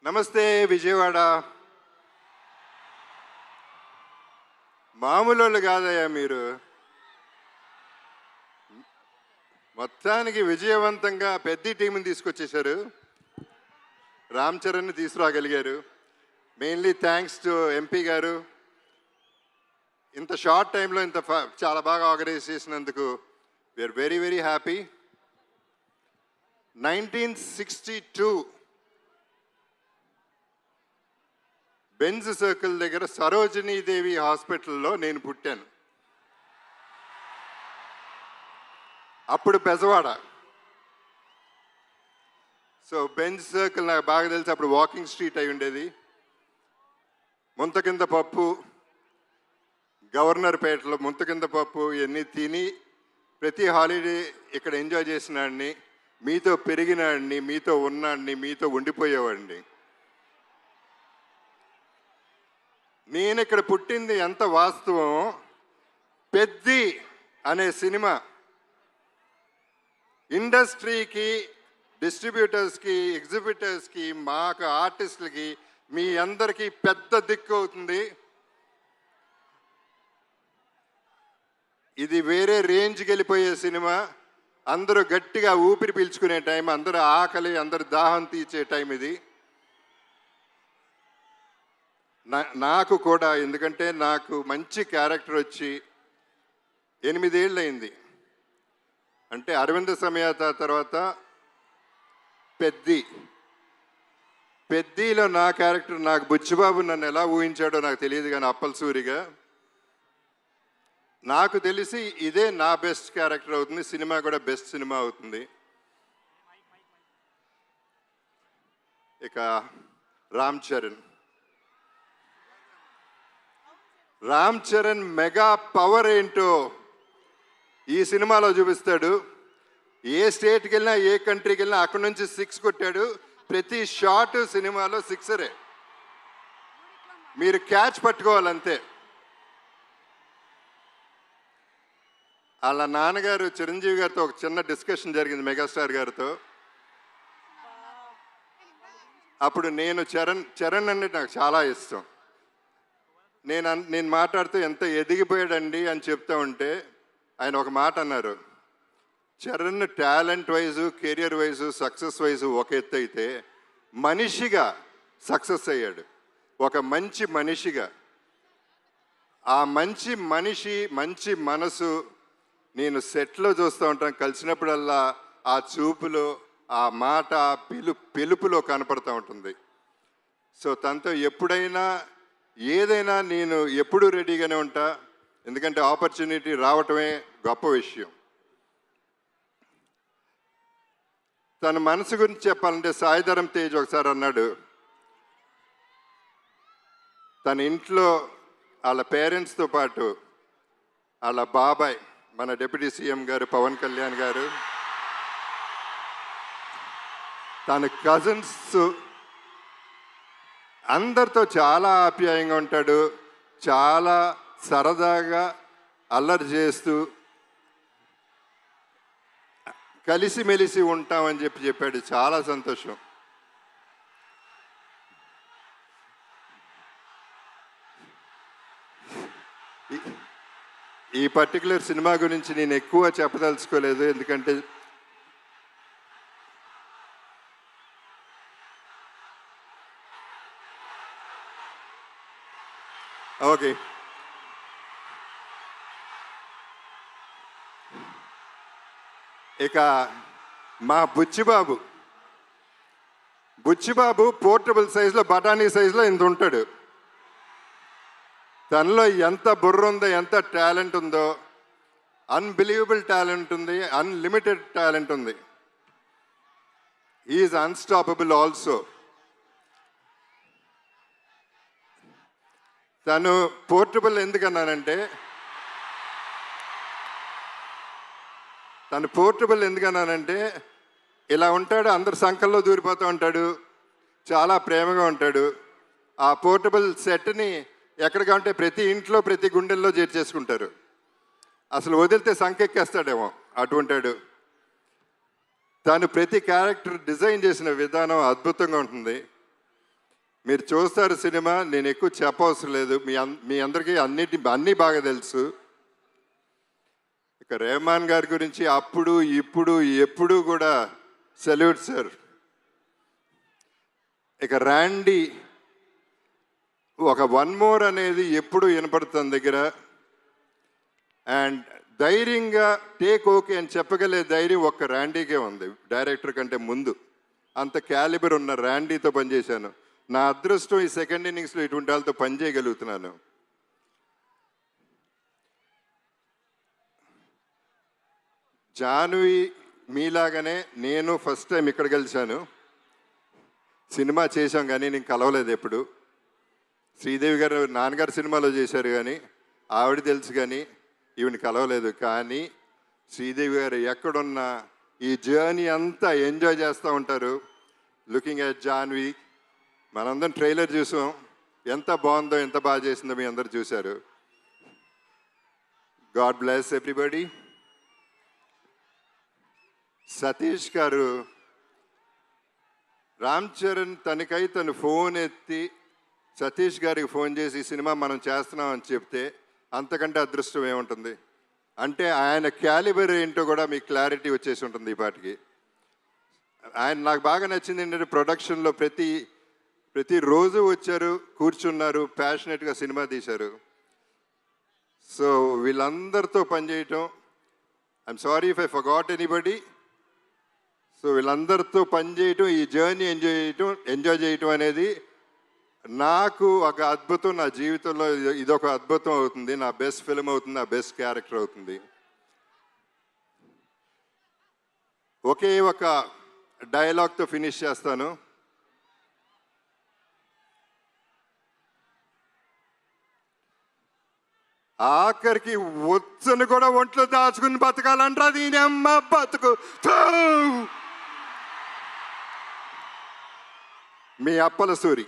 నమస్తే విజయవాడ. మామూలు కాదయ్యా మీరు. మొత్తానికి విజయవంతంగా పెద్ద టీంని తీసుకొచ్చేశారు. రామ్ చరణ్ని తీసుకురాగలిగారు. మెయిన్లీ థ్యాంక్స్ టు ఎంపీ గారు. ఇంత షార్ట్ టైంలో చాలా బాగా ఆర్గనైజ్ చేసినందుకు we're very very happy. 1962 benz circle దగ్గర సరోజినీదేవి హాస్పిటల్లో నేను పుట్టాను. అప్పుడు బెజవాడ. సో బెంజ్ సర్కిల్ నాకు బాగా తెలిసి అప్పుడు వాకింగ్ స్ట్రీట్ అయి ఉండేది. ముంతకింద పప్పు, గవర్నర్ పేటలో ముంతకింద పప్పు ఇవన్నీ తిని ప్రతి హాలిడే ఇక్కడ ఎంజాయ్ చేసినాడిని, మీతో పెరిగినాడిని, మీతో ఉన్నాడిని, మీతో ఉండిపోయేవాడిని. నేను ఇక్కడ పుట్టింది ఎంత వాస్తవం. పెద్ది అనే సినిమా ఇండస్ట్రీకి, డిస్ట్రిబ్యూటర్స్కి, ఎగ్జిబిటర్స్కి, మాకు ఆర్టిస్టులకి, మీ అందరికీ పెద్ద దిక్కు అవుతుంది. ఇది వేరే రేంజ్కి వెళ్ళిపోయే సినిమా. అందరూ గట్టిగా ఊపిరి పీల్చుకునే టైం, అందరూ ఆకలి, అందరు దాహం తీర్చే టైం ఇది. నాకు కూడా, ఎందుకంటే నాకు మంచి క్యారెక్టర్ వచ్చి 8 ఏళ్ళు అయింది. అంటే అరవింద సమేత తర్వాత పెద్దిలో నా క్యారెక్టర్, నాకు బుచ్చిబాబు నన్ను ఎలా ఊహించాడో నాకు తెలియదు, కానీ అప్పలసూరిగా నాకు తెలిసి ఇదే నా బెస్ట్ క్యారెక్టర్ అవుతుంది. సినిమా కూడా బెస్ట్ సినిమా అవుతుంది. ఇక రామ్ చరణ్ మెగా పవర్ ఏంటో ఈ సినిమాలో చూపిస్తాడు. ఏ స్టేట్కి వెళ్ళినా, ఏ కంట్రీకి వెళ్ళినా అక్కడి నుంచి 6 కొట్టాడు. ప్రతి షాట్ సినిమాలో 6రే. మీరు క్యాచ్ పట్టుకోవాలంతే. వాళ్ళ నాన్నగారు చిరంజీవి గారితో ఒక చిన్న డిస్కషన్ జరిగింది, మెగాస్టార్ గారితో. అప్పుడు నేను చరణ్ అంటే నాకు చాలా ఇష్టం. నేను మాట్లాడుతూ ఎంత ఎదిగిపోయాడండి అని చెప్తా ఉంటే ఆయన ఒక మాట అన్నారు. Charan talent wise, career wise, success wise ఒక ఎత్తు అయితే, మనిషిగా సక్సెస్ అయ్యాడు. ఒక మంచి మనిషిగా. ఆ మంచి మనిషి, మంచి మనసు నేను సెట్లో చూస్తూ ఉంటాను. కలిసినప్పుడల్లా ఆ చూపులో, ఆ మాట, ఆ పిలుపులో కనపడుతూ ఉంటుంది. సో తనతో ఎప్పుడైనా ఏదైనా నేను ఎప్పుడూ రెడీగానే ఉంటా. ఎందుకంటే ఆపర్చునిటీ రావటమే గొప్ప విషయం. తన మనసు గురించి చెప్పాలంటే సాయిధరం తేజ్ ఒకసారి అన్నాడు, తన ఇంట్లో వాళ్ళ పేరెంట్స్తో పాటు వాళ్ళ బాబాయ్, మన డిప్యూటీ సీఎం గారు పవన్ కళ్యాణ్ గారు, తన కజిన్స్ అందరితో చాలా ఆప్యాయంగా ఉంటాడు. చాలా సరదాగా అల్లరి చేస్తూ కలిసిమెలిసి ఉంటామని చెప్పాడు. చాలా సంతోషం. ఈ పర్టికులర్ సినిమా గురించి నేను ఎక్కువ చెప్పదలుచుకోలేదు, ఎందుకంటే ఓకే. ఇక మా బుచ్చిబాబు పోర్టబుల్ సైజులో, బఠానీ సైజులో ఇంత ఉంటాడు. తనలో ఎంత బుర్ర ఉందో, ఎంత టాలెంట్ ఉందో, అన్బిలీవబుల్ టాలెంట్ ఉంది, అన్లిమిటెడ్ టాలెంట్ ఉంది. Is unstoppable also. తను పోర్టబుల్ ఎందుకన్నానంటే ఇలా ఉంటాడు, అందరు సంకల్లో దూరిపోతూ ఉంటాడు, చాలా ప్రేమగా ఉంటాడు. ఆ పోర్టబుల్ సెట్ని ఎక్కడికంటే ప్రతి ఇంట్లో, ప్రతి గుండెల్లో చేర్చేసుకుంటారు. అసలు వదిలితే సంకెక్కేస్తాడేమో అటువంటాడు. తను ప్రతి క్యారెక్టర్ డిజైన్ చేసిన విధానం అద్భుతంగా ఉంటుంది. మీరు చూస్తారు సినిమా, నేను ఎక్కువ చెప్పవసరం లేదు, మీ అందరికీ అన్నీ బాగా తెలుసు. ఇక రెహమాన్ గారి గురించి అప్పుడు ఇప్పుడు ఎప్పుడు కూడా సెల్యూట్ సార్. ఇక ర్యాండీ ఒక వన్ మోర్ అనేది ఎప్పుడు వినపడుతుంది దగ్గర. అండ్ ధైర్యంగా టేక్ ఓకే అని చెప్పగలే ధైర్యం ఒక్క ర్యాండీకే ఉంది డైరెక్టర్ కంటే ముందు. అంత క్యాలిబర్ ఉన్న ర్యాండీతో పనిచేశాను. నా అదృష్టం ఈ సెకండ్ ఇన్నింగ్స్లో ఇటువంటి వాళ్ళతో పనిచేయగలుగుతున్నాను. జాన్వి మీలాగానే నేను ఫస్ట్ టైం ఇక్కడ కలిశాను. సినిమా చేశాం కానీ నేను కలవలేదు ఎప్పుడు. శ్రీదేవి గారు నాన్నగారు సినిమాలో చేశారు కానీ ఆవిడ తెలుసు కానీ ఈవిని కలవలేదు. కానీ శ్రీదేవి గారు ఎక్కడున్నా ఈ జర్నీ అంతా ఎంజాయ్ చేస్తూ ఉంటారు. లుకింగ్ ఎట్ జాన్వి, మనందరం ట్రైలర్ చూసాం, ఎంత బాగుందో ఎంత బాగా చేసిందో మీ అందరు చూశారు. God bless everybody. సతీష్ గారు, రామ్ చరణ్ తను ఫోన్ ఎత్తి సతీష్ గారికి ఫోన్ చేసి ఈ సినిమా మనం చేస్తున్నాం అని చెప్తే అంతకంటే అదృష్టం ఏముంటుంది. అంటే ఆయన క్యాలిబర్ ఏంటో కూడా మీకు క్లారిటీ వచ్చేసి ఉంటుంది ఈ పాటికి. ఆయన నాకు బాగా నచ్చింది ఏంటంటే ప్రొడక్షన్లో ప్రతిరోజు వచ్చారు, కూర్చున్నారు, ప్యాషనెట్గా సినిమా తీశారు. సో వీళ్ళందరితో పనిచేయటం, I'm sorry if I forgot anybody. So వీళ్ళందరితో పనిచేయటం, ఈ జర్నీ ఎంజాయ్ చేయటం అనేది నాకు ఒక అద్భుతం. నా జీవితంలో ఇదొక అద్భుతం అవుతుంది. నా బెస్ట్ ఫిల్మ్ అవుతుంది, నా బెస్ట్ క్యారెక్టర్ అవుతుంది. ఒకే ఒక డైలాగ్తో ఫినిష్ చేస్తాను. ఆఖరికి వచ్చను కూడా ఒంట్లో దాచుకుని బతకాలంటారా దీని అమ్మ బతుకు. మీ అప్పల సూరి.